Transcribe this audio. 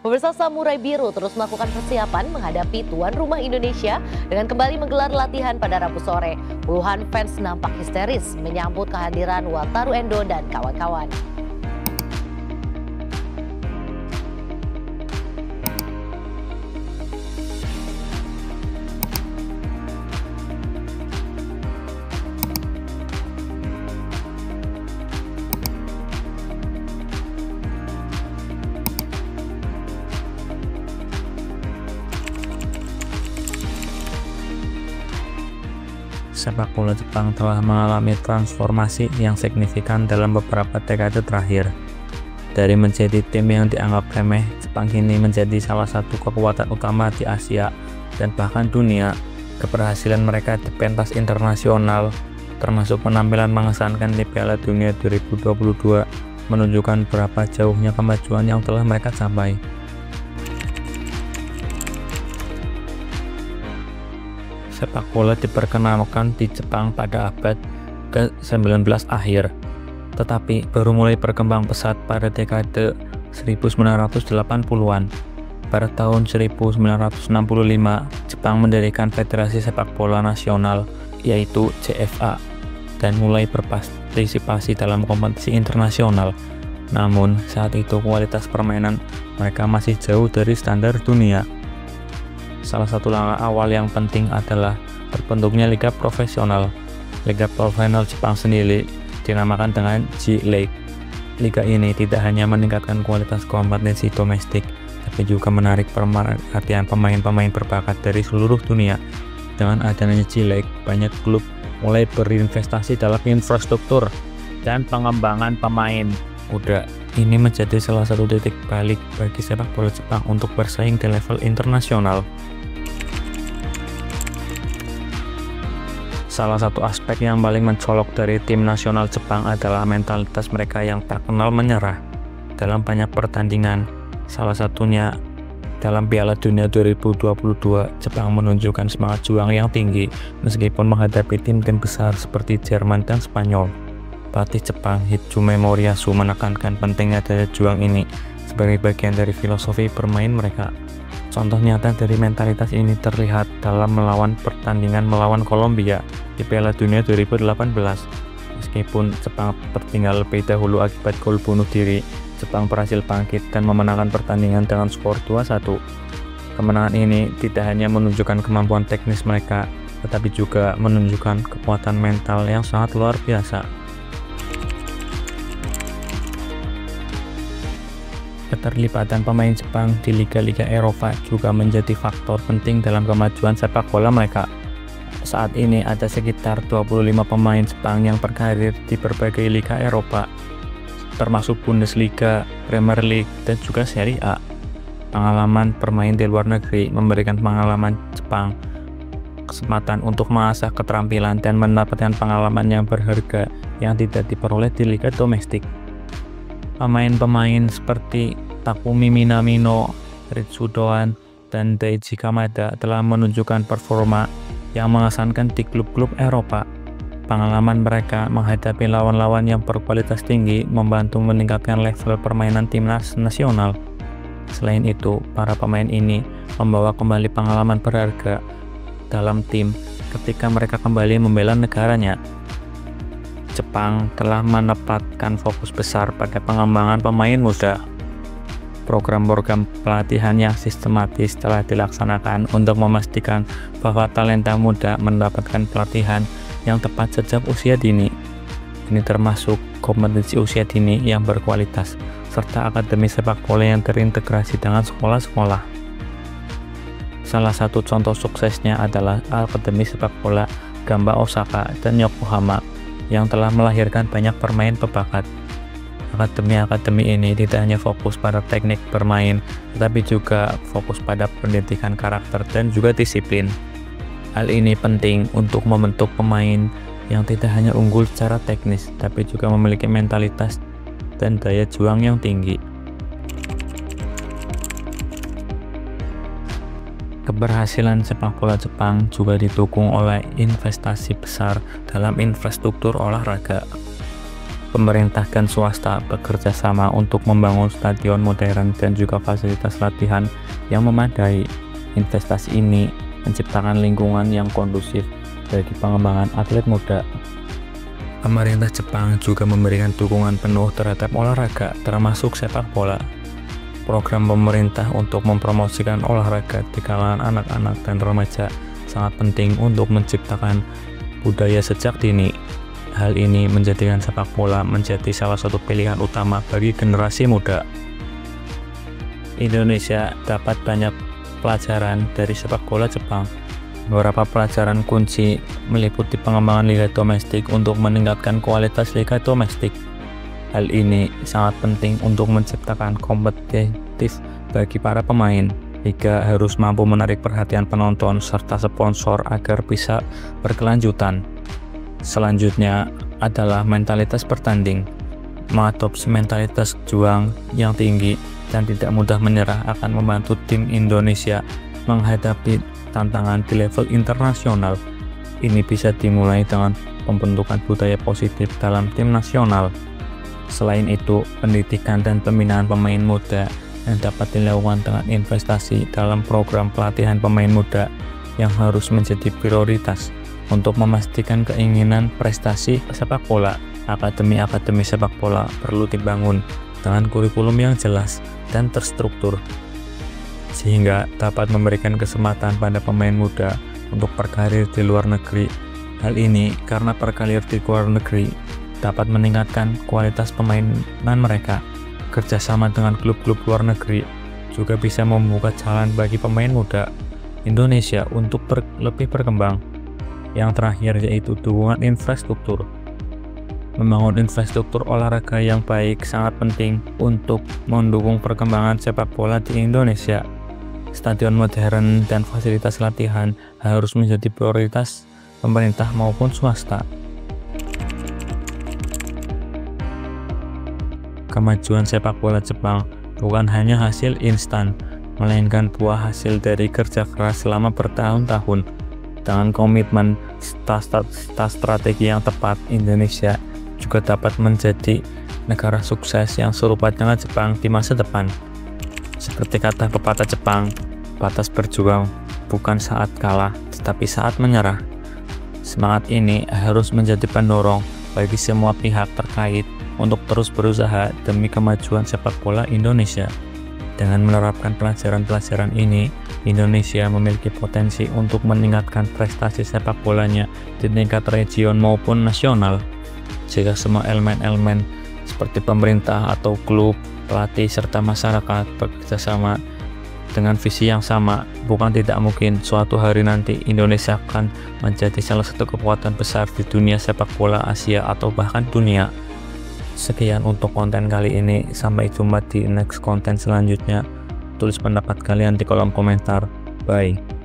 Pemirsa, Samurai Biru terus melakukan persiapan menghadapi tuan rumah Indonesia dengan kembali menggelar latihan pada Rabu sore. Puluhan fans nampak histeris menyambut kehadiran Wataru Endo dan kawan-kawan. Sepak bola Jepang telah mengalami transformasi yang signifikan dalam beberapa dekade terakhir. Dari menjadi tim yang dianggap remeh, Jepang kini menjadi salah satu kekuatan utama di Asia dan bahkan dunia. Keberhasilan mereka di pentas internasional, termasuk penampilan mengesankan di Piala Dunia 2022, menunjukkan berapa jauhnya kemajuan yang telah mereka capai. Sepak bola diperkenalkan di Jepang pada abad ke-19 akhir, tetapi baru mulai berkembang pesat pada dekade 1980-an. Pada tahun 1965, Jepang mendirikan Federasi Sepak Bola Nasional, yaitu JFA, dan mulai berpartisipasi dalam kompetisi internasional. Namun, saat itu kualitas permainan mereka masih jauh dari standar dunia. Salah satu langkah awal yang penting adalah terbentuknya liga profesional. Liga profesional Jepang sendiri dinamakan dengan J-League. Liga ini tidak hanya meningkatkan kualitas kompetisi domestik, tapi juga menarik perhatian pemain-pemain berbakat dari seluruh dunia. Dengan adanya J-League, banyak klub mulai berinvestasi dalam infrastruktur dan pengembangan pemain muda. Ini menjadi salah satu titik balik bagi sepak bola Jepang untuk bersaing di level internasional. Salah satu aspek yang paling mencolok dari tim nasional Jepang adalah mentalitas mereka yang tak kenal menyerah. Dalam banyak pertandingan, salah satunya dalam Piala Dunia 2022, Jepang menunjukkan semangat juang yang tinggi meskipun menghadapi tim-tim besar seperti Jerman dan Spanyol. Pelatih Jepang Hidetsume Moriyasu menekankan pentingnya daya juang ini sebagai bagian dari filosofi bermain mereka. Contoh nyata dari mentalitas ini terlihat dalam melawan pertandingan melawan Kolombia di Piala Dunia 2018. Meskipun Jepang tertinggal lebih dahulu akibat gol bunuh diri, Jepang berhasil bangkit dan memenangkan pertandingan dengan skor 2-1. Kemenangan ini tidak hanya menunjukkan kemampuan teknis mereka, tetapi juga menunjukkan kekuatan mental yang sangat luar biasa. Keterlibatan pemain Jepang di liga-liga Eropa juga menjadi faktor penting dalam kemajuan sepak bola mereka. Saat ini ada sekitar 25 pemain Jepang yang berkarir di berbagai liga Eropa, termasuk Bundesliga, Premier League, dan juga Serie A. Pengalaman bermain di luar negeri memberikan pengalaman Jepang kesempatan untuk mengasah keterampilan dan mendapatkan pengalaman yang berharga yang tidak diperoleh di liga domestik. Pemain-pemain seperti Takumi Minamino, Ritsu Doan, dan Daichi Kamada telah menunjukkan performa yang mengesankan di klub-klub Eropa. Pengalaman mereka menghadapi lawan-lawan yang berkualitas tinggi membantu meningkatkan level permainan timnas nasional. Selain itu, para pemain ini membawa kembali pengalaman berharga dalam tim ketika mereka kembali membela negaranya. Jepang telah menempatkan fokus besar pada pengembangan pemain muda. Program-program pelatihan yang sistematis telah dilaksanakan untuk memastikan bahwa talenta muda mendapatkan pelatihan yang tepat sejak usia dini. Ini termasuk kompetisi usia dini yang berkualitas, serta akademi sepak bola yang terintegrasi dengan sekolah-sekolah. Salah satu contoh suksesnya adalah akademi sepak bola Gamba Osaka dan Yokohama yang telah melahirkan banyak pemain berbakat. Akademi-akademi ini tidak hanya fokus pada teknik bermain, tetapi juga fokus pada pendidikan karakter dan juga disiplin. Hal ini penting untuk membentuk pemain yang tidak hanya unggul secara teknis, tapi juga memiliki mentalitas dan daya juang yang tinggi. Keberhasilan sepak bola Jepang juga didukung oleh investasi besar dalam infrastruktur olahraga. Pemerintah dan swasta bekerja sama untuk membangun stadion modern dan juga fasilitas latihan yang memadai. Investasi ini menciptakan lingkungan yang kondusif bagi pengembangan atlet muda. Pemerintah Jepang juga memberikan dukungan penuh terhadap olahraga, termasuk sepak bola. Program pemerintah untuk mempromosikan olahraga di kalangan anak-anak dan remaja sangat penting untuk menciptakan budaya sejak dini. Hal ini menjadikan sepak bola menjadi salah satu pilihan utama bagi generasi muda. Indonesia dapat banyak pelajaran dari sepak bola Jepang. Beberapa pelajaran kunci meliputi pengembangan liga domestik untuk meningkatkan kualitas liga domestik. Hal ini sangat penting untuk menciptakan kompetitif bagi para pemain. Liga harus mampu menarik perhatian penonton serta sponsor agar bisa berkelanjutan. Selanjutnya adalah mentalitas bertanding. Mengadopsi mentalitas juang yang tinggi dan tidak mudah menyerah akan membantu tim Indonesia menghadapi tantangan di level internasional. Ini bisa dimulai dengan pembentukan budaya positif dalam tim nasional. Selain itu, pendidikan dan pembinaan pemain muda yang dapat dilakukan dengan investasi dalam program pelatihan pemain muda yang harus menjadi prioritas untuk memastikan keinginan prestasi sepak bola. Akademi-akademi sepak bola perlu dibangun dengan kurikulum yang jelas dan terstruktur, sehingga dapat memberikan kesempatan pada pemain muda untuk berkarir di luar negeri. Hal ini karena berkarir di luar negeri dapat meningkatkan kualitas permainan mereka. Kerjasama dengan klub-klub luar negeri juga bisa membuka jalan bagi pemain muda Indonesia untuk lebih berkembang. Yang terakhir yaitu dukungan infrastruktur. Membangun infrastruktur olahraga yang baik sangat penting untuk mendukung perkembangan sepak bola di Indonesia. Stadion modern dan fasilitas latihan harus menjadi prioritas pemerintah maupun swasta. Kemajuan sepak bola Jepang bukan hanya hasil instan, melainkan buah hasil dari kerja keras selama bertahun-tahun. Dengan komitmen strategi yang tepat, Indonesia juga dapat menjadi negara sukses yang serupa dengan Jepang di masa depan. Seperti kata pepatah Jepang, batas berjuang bukan saat kalah, tetapi saat menyerah. Semangat ini harus menjadi pendorong bagi semua pihak terkait untuk terus berusaha demi kemajuan sepak bola Indonesia. Dengan menerapkan pelajaran-pelajaran ini, Indonesia memiliki potensi untuk meningkatkan prestasi sepak bolanya di tingkat region maupun nasional. Jika semua elemen-elemen seperti pemerintah atau klub, pelatih, serta masyarakat bekerja sama dengan visi yang sama, bukan tidak mungkin suatu hari nanti Indonesia akan menjadi salah satu kekuatan besar di dunia sepak bola Asia atau bahkan dunia. Sekian untuk konten kali ini, sampai jumpa di next konten selanjutnya. Tulis pendapat kalian di kolom komentar. Bye.